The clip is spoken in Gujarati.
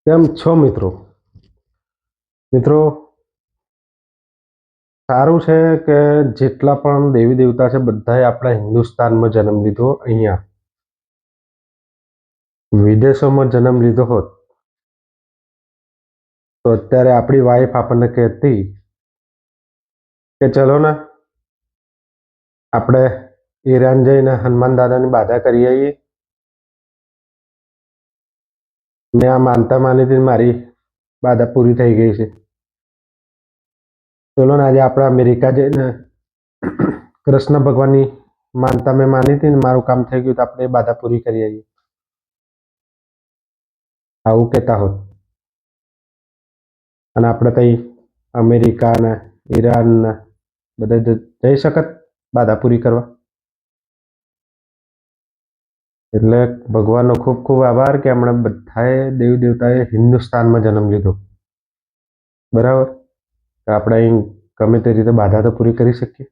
કેમ છો મિત્રો? મિત્રો, સારું છે કે જેટલા પણ દેવી દેવતા છે બધાએ આપણા હિન્દુસ્તાનમાં જન્મ લીધો. અહીંયા વિદેશોમાં જન્મ લીધો હોત તો અત્યારે આપણી વાઈફ આપણને કહેતી કે ચલો ને આપણે ઈરાન જઈને હનુમાન દાદાની બાધા કરી આવીએ. મેં આ માનતા માની હતી, મારી બાધા પૂરી થઈ ગઈ છે. ચલો ને આજે આપણે અમેરિકા જઈને કૃષ્ણ ભગવાનની માનતા મેં માની હતી ને મારું કામ થઈ ગયું તો આપણે એ બાધા પૂરી કરી આવીએ. આવું કહેતા હોત અને આપણે તઈ અમેરિકા ને ઈરાન ને બધે જઈ શકત બાધા પૂરી કરવા. એટલે ભગવાનનો ખૂબ ખૂબ આભાર કે એમણે બધાએ દેવી દેવતાએ હિન્દુસ્તાનમાં જન્મ લીધો. બરાબર, આપણે અહીં ગમે તે રીતે બાધા તો પૂરી કરી શકીએ.